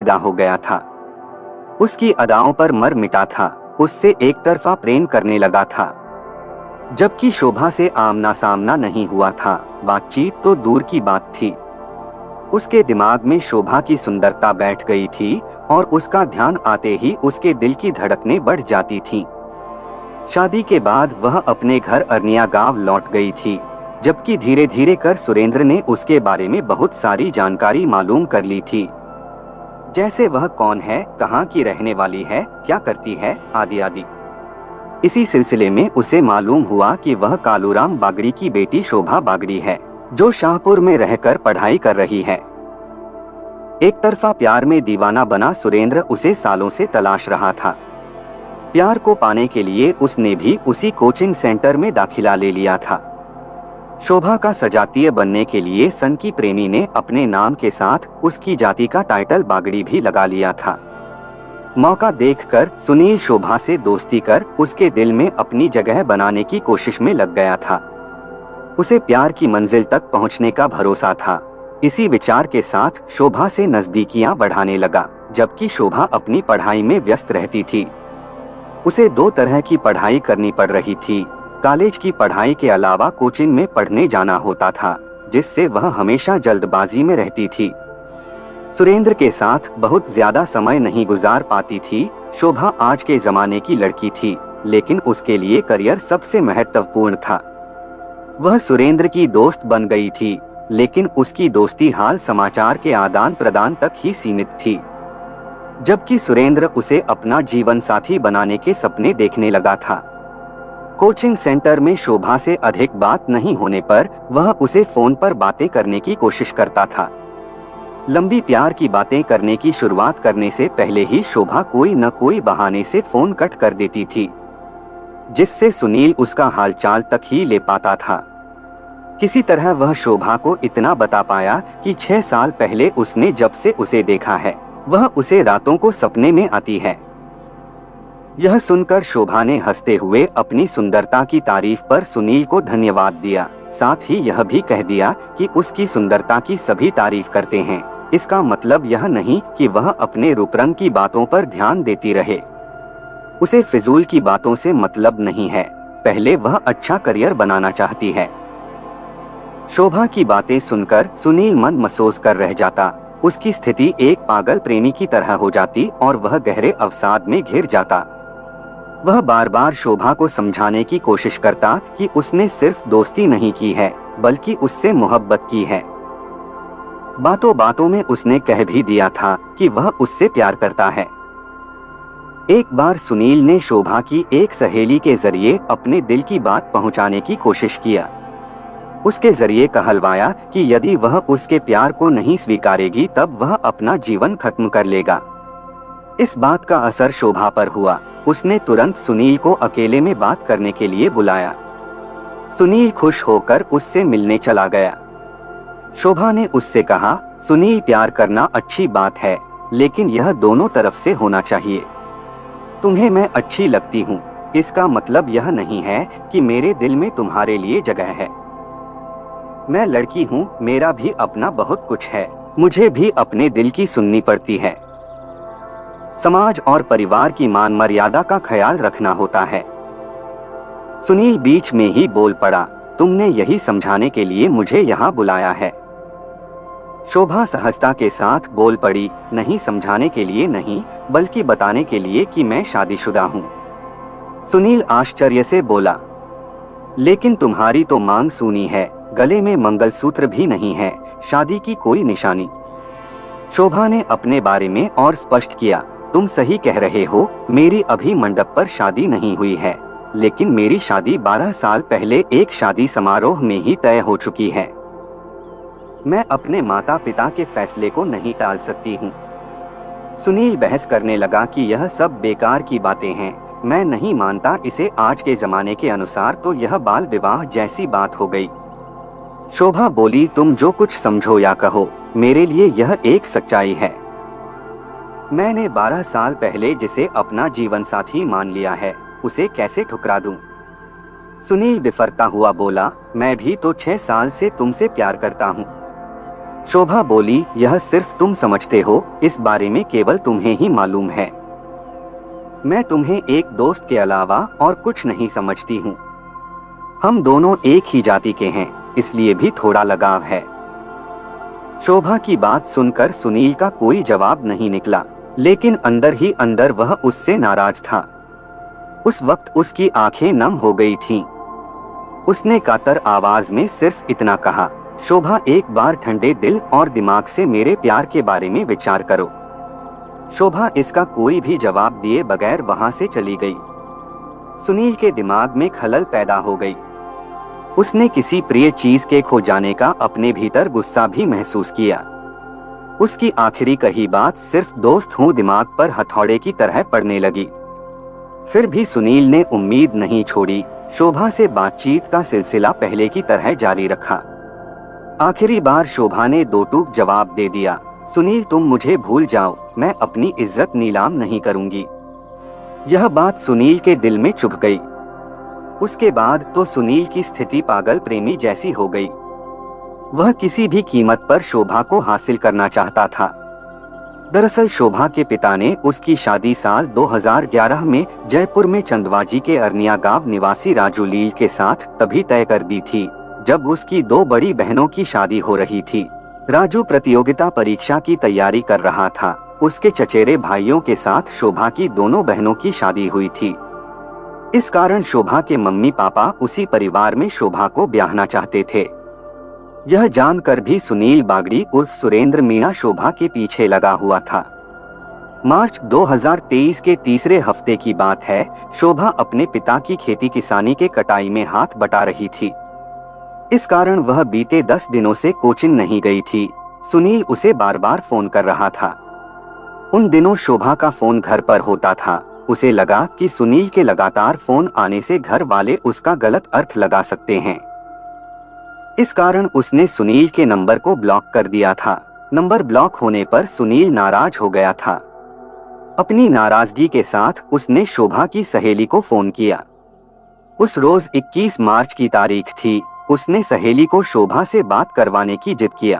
फिदा हो गया था। उसकी अदाओं पर मर मिटा था, उससे एक तरफा प्रेम करने लगा था। जबकि शोभा से आमना सामना नहीं हुआ था, बातचीत तो दूर की बात थी। उसके दिमाग में शोभा की सुंदरता बैठ गई थी और उसका ध्यान आते ही उसके दिल की धड़कनें बढ़ जाती थीं। शादी के बाद वह अपने घर अरनिया गांव लौट गई थी, जबकि धीरे धीरे कर सुरेंद्र ने उसके बारे में बहुत सारी जानकारी मालूम कर ली थी, जैसे वह कौन है, कहाँ की रहने वाली है, क्या करती है, आदि आदि। इसी सिलसिले में उसे मालूम हुआ कि वह कालूराम बागड़ी की बेटी शोभा बागड़ी है, जो शाहपुर में रहकर पढ़ाई कर रही है। एक तरफा प्यार में दीवाना बना सुरेंद्र उसे सालों से तलाश रहा था। प्यार को पाने के लिए उसने भी उसी कोचिंग सेंटर में दाखिला ले लिया था। शोभा का सजातीय बनने के लिए सन की प्रेमी ने अपने नाम के साथ उसकी जाति का टाइटल बागड़ी भी लगा लिया था। मौका देखकर सुनील शोभा से दोस्ती कर उसके दिल में अपनी जगह बनाने की कोशिश में लग गया था। उसे प्यार की मंजिल तक पहुंचने का भरोसा था। इसी विचार के साथ शोभा से नजदीकियां बढ़ाने लगा, जबकि शोभा अपनी पढ़ाई में व्यस्त रहती थी। उसे दो तरह की पढ़ाई करनी पड़ रही थी। कॉलेज की पढ़ाई के अलावा कोचिंग में पढ़ने जाना होता था, जिससे वह हमेशा जल्दबाजी में रहती थी। सुरेंद्र के साथ बहुत ज्यादा समय नहीं गुजार पाती थी। शोभा आज के जमाने की लड़की थी, लेकिन उसके लिए करियर सबसे महत्वपूर्ण था। वह सुरेंद्र की दोस्त बन गई थी, लेकिन उसकी दोस्ती हाल समाचार के आदान प्रदान तक ही सीमित थी, जबकि सुरेंद्र उसे अपना जीवन साथी बनाने के सपने देखने लगा था। कोचिंग सेंटर में शोभा से अधिक बात नहीं होने पर वह उसे फोन पर बातें करने की कोशिश करता था। लंबी प्यार की बातें करने की शुरुआत करने से पहले ही शोभा कोई न कोई बहाने से फोन कट कर देती थी, जिससे सुनील उसका हालचाल तक ही ले पाता था। किसी तरह वह शोभा को इतना बता पाया कि 6 साल पहले उसने जब से उसे देखा है, वह उसे रातों को सपने में आती है। यह सुनकर शोभा ने हंसते हुए अपनी सुंदरता की तारीफ पर सुनील को धन्यवाद दिया। साथ ही यह भी कह दिया कि उसकी सुंदरता की सभी तारीफ करते हैं। इसका मतलब यह नहीं कि वह अपने रूप रंग की बातों पर ध्यान देती रहे। उसे फिजूल की बातों से मतलब नहीं है, पहले वह अच्छा करियर बनाना चाहती है। शोभा की बातें सुनकर सुनील मन महसूस कर रह जाता। उसकी स्थिति एक पागल प्रेमी की तरह हो जाती और वह गहरे अवसाद में घिर जाता। वह बार बार शोभा को समझाने की कोशिश करता कि उसने सिर्फ दोस्ती नहीं की है, बल्कि उससे मोहब्बत की है। बातों बातों में उसने कह भी दिया था कि वह उससे प्यार करता है। एक बार सुनील ने शोभा की एक सहेली के जरिए अपने दिल की बात पहुंचाने की कोशिश किया। उसके जरिए कहलवाया कि यदि वह उसके प्यार को नहीं स्वीकारेगी तब वह अपना जीवन खत्म कर लेगा। इस बात का असर शोभा पर हुआ। उसने तुरंत सुनील को अकेले में बात करने के लिए बुलाया। सुनील खुश होकर उससे मिलने चला गया। शोभा ने उससे कहा, सुनील, प्यार करना अच्छी बात है, लेकिन यह दोनों तरफ से होना चाहिए। तुम्हें मैं अच्छी लगती हूँ, इसका मतलब यह नहीं है कि मेरे दिल में तुम्हारे लिए जगह है। मैं लड़की हूँ, मेरा भी अपना बहुत कुछ है, मुझे भी अपने दिल की सुननी पड़ती है। समाज और परिवार की मान मर्यादा का ख्याल रखना होता है। सुनील बीच में ही बोल पड़ा, तुमने यही समझाने के लिए मुझे यहाँ बुलाया है। शोभा सहजता के साथ बोल पड़ी, नहीं, समझाने के लिए नहीं, बल्कि बताने के लिए कि मैं शादीशुदा हूँ। सुनील आश्चर्य से बोला, लेकिन तुम्हारी तो मांग सूनी है, गले में मंगलसूत्र भी नहीं है, शादी की कोई निशानी। शोभा ने अपने बारे में और स्पष्ट किया, तुम सही कह रहे हो, मेरी अभी मंडप पर शादी नहीं हुई है, लेकिन मेरी शादी 12 साल पहले एक शादी समारोह में ही तय हो चुकी है। मैं अपने माता पिता के फैसले को नहीं टाल सकती हूँ। सुनील बहस करने लगा कि यह सब बेकार की बातें हैं, मैं नहीं मानता इसे। आज के जमाने के अनुसार तो यह बाल विवाह जैसी बात हो गई। शोभा बोली, तुम जो कुछ समझो या कहो, मेरे लिए यह एक सच्चाई है। मैंने 12 साल पहले जिसे अपना जीवन साथी मान लिया है, उसे कैसे ठुकरा दूं? सुनील बिफरता हुआ बोला, मैं भी तो 6 साल से तुमसे प्यार करता हूँ। शोभा बोली, यह सिर्फ तुम समझते हो, इस बारे में केवल तुम्हें ही मालूम है। मैं तुम्हें एक दोस्त के अलावा और कुछ नहीं समझती हूँ। हम दोनों एक ही जाति के हैं, इसलिए भी थोड़ा लगाव है। शोभा की बात सुनकर सुनील का कोई जवाब नहीं निकला, लेकिन अंदर ही अंदर वह उससे नाराज था। उस वक्त उसकी आंखें नम हो गई थीं। उसने कातर आवाज में सिर्फ इतना कहा, शोभा एक बार ठंडे दिल और दिमाग से मेरे प्यार के बारे में विचार करो। शोभा इसका कोई भी जवाब दिए बगैर वहां से चली गई। सुनील के दिमाग में खलल पैदा हो गई। उसने किसी प्रिय चीज के खो जाने का अपने भीतर गुस्सा भी महसूस किया। उसकी आखिरी कही बात सिर्फ दोस्त हूं दिमाग पर हथौड़े की तरह पड़ने लगी। फिर भी सुनील ने उम्मीद नहीं छोड़ी। शोभा से बातचीत का सिलसिला पहले की तरह जारी रखा। आखिरी बार शोभा ने दो टूक जवाब दे दिया, सुनील तुम मुझे भूल जाओ, मैं अपनी इज्जत नीलाम नहीं करूंगी। यह बात सुनील के दिल में चुभ गई। उसके बाद तो सुनील की स्थिति पागल प्रेमी जैसी हो गई। वह किसी भी कीमत पर शोभा को हासिल करना चाहता था। दरअसल शोभा के पिता ने उसकी शादी साल 2011 में जयपुर में चंदवाजी के अरनिया गांव निवासी राजू लील के साथ तभी तय कर दी थी जब उसकी दो बड़ी बहनों की शादी हो रही थी। राजू प्रतियोगिता परीक्षा की तैयारी कर रहा था। उसके चचेरे भाइयों के साथ शोभा की दोनों बहनों की शादी हुई थी। इस कारण शोभा के मम्मी पापा उसी परिवार में शोभा को ब्याहना चाहते थे। यह जानकर भी सुनील बागड़ी उर्फ सुरेंद्र मीणा शोभा के पीछे लगा हुआ था। मार्च 2023 के तीसरे हफ्ते की बात है। शोभा अपने पिता की खेती किसानी के कटाई में हाथ बटा रही थी। इस कारण वह बीते 10 दिनों से कोचिंग नहीं गई थी। सुनील उसे बार बार फोन कर रहा था। उन दिनों शोभा का फोन घर पर होता था। उसे लगा कि सुनील के लगातार फोन आने से घर वाले उसका गलत अर्थ लगा सकते हैं। इस कारण उसने सुनील के नंबर को ब्लॉक कर दिया था। नंबर ब्लॉक होने पर सुनील नाराज हो गया था। अपनी नाराजगी के साथ उसने शोभा की सहेली को फोन किया। उस रोज 21 मार्च की तारीख थी। उसने सहेली को शोभा से बात करवाने की जिद किया।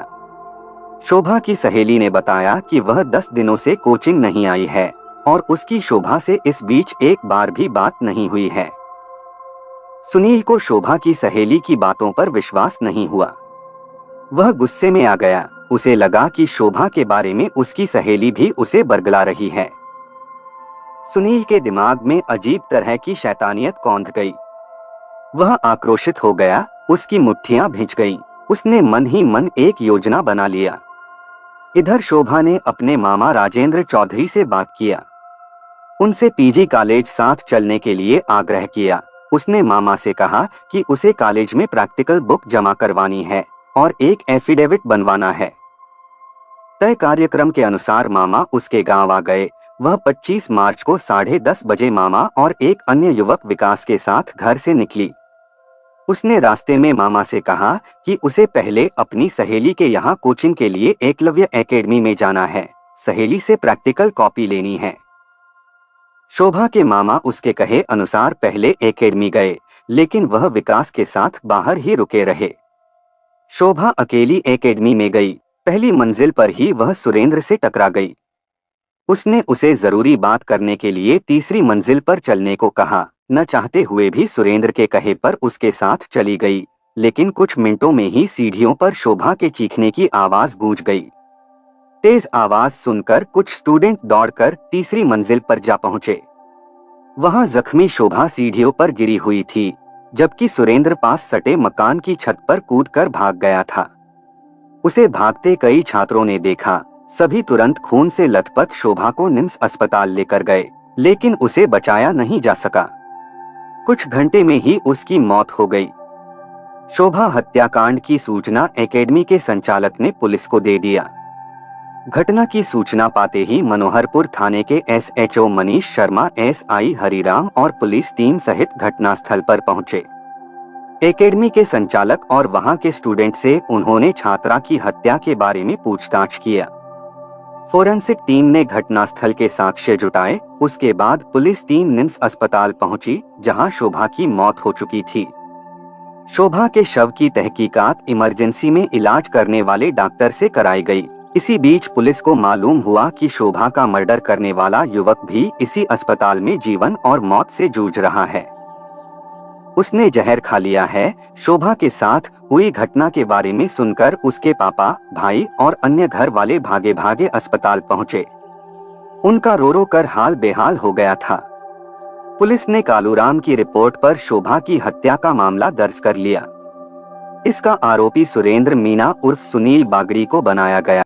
शोभा की सहेली ने बताया कि वह 10 दिनों से कोचिंग नहीं आई है और उसकी शोभा से इस बीच एक बार भी बात नहीं हुई है। सुनील को शोभा की सहेली की बातों पर विश्वास नहीं हुआ। वह गुस्से में आ गया। उसे लगा कि शोभा के बारे में उसकी सहेली भी उसे बरगला रही है। सुनील के दिमाग में अजीब तरह की शैतानियत कौंध गई। वह आक्रोशित हो गया। उसकी मुट्ठियां भिंच गईं। उसने मन ही मन एक योजना बना लिया। इधर शोभा ने अपने मामा राजेंद्र चौधरी से बात किया। उनसे पीजी कॉलेज साथ चलने के लिए आग्रह किया। उसने मामा से कहा कि उसे कॉलेज में प्रैक्टिकल बुक जमा करवानी है और एक एफिडेविट बनवाना है। तय कार्यक्रम के अनुसार मामा उसके गांव आ गए। वह 25 मार्च को 10:30 बजे मामा और एक अन्य युवक विकास के साथ घर से निकली। उसने रास्ते में मामा से कहा कि उसे पहले अपनी सहेली के यहाँ कोचिंग के लिए एकलव्य एकेडमी में जाना है। सहेली से प्रैक्टिकल कॉपी लेनी है। शोभा के मामा उसके कहे अनुसार पहले एकेडमी गए, लेकिन वह विकास के साथ बाहर ही रुके रहे। शोभा अकेली एकेडमी में गई। पहली मंजिल पर ही वह सुरेंद्र से टकरा गई। उसने उसे जरूरी बात करने के लिए तीसरी मंजिल पर चलने को कहा। न चाहते हुए भी सुरेंद्र के कहे पर उसके साथ चली गई, लेकिन कुछ मिनटों में ही सीढ़ियों पर शोभा के चीखने की आवाज गूंज गई। तेज आवाज सुनकर कुछ स्टूडेंट दौड़कर तीसरी मंजिल पर जा पहुंचे। वहां जख्मी शोभा सीढ़ियों पर गिरी हुई थी, जबकि सुरेंद्र पास सटे मकान की छत पर कूदकर भाग गया था। उसे भागते कई छात्रों ने देखा। सभी तुरंत खून से लथपथ शोभा को निम्स अस्पताल लेकर गए, लेकिन उसे बचाया नहीं जा सका। कुछ घंटे में ही उसकी मौत हो गई। शोभा हत्याकांड की सूचना एकेडमी के संचालक ने पुलिस को दे दिया। घटना की सूचना पाते ही मनोहरपुर थाने के एसएचओ मनीष शर्मा, एसआई हरिराम और पुलिस टीम सहित घटनास्थल पर पहुंचे। एकेडमी के संचालक और वहां के स्टूडेंट से उन्होंने छात्रा की हत्या के बारे में पूछताछ किया। फोरेंसिक टीम ने घटनास्थल के साक्ष्य जुटाए। उसके बाद पुलिस टीम निम्स अस्पताल पहुंची, जहां शोभा की मौत हो चुकी थी। शोभा के शव की तहकीकात इमरजेंसी में इलाज करने वाले डॉक्टर से कराई गई। इसी बीच पुलिस को मालूम हुआ कि शोभा का मर्डर करने वाला युवक भी इसी अस्पताल में जीवन और मौत से जूझ रहा है। उसने जहर खा लिया है। शोभा के साथ हुई घटना के बारे में सुनकर उसके पापा, भाई और अन्य घर वाले भागे भागे अस्पताल पहुंचे। उनका रो रो कर हाल बेहाल हो गया था। पुलिस ने कालूराम की रिपोर्ट पर शोभा की हत्या का मामला दर्ज कर लिया। इसका आरोपी सुरेंद्र मीना उर्फ सुनील बागड़ी को बनाया गया।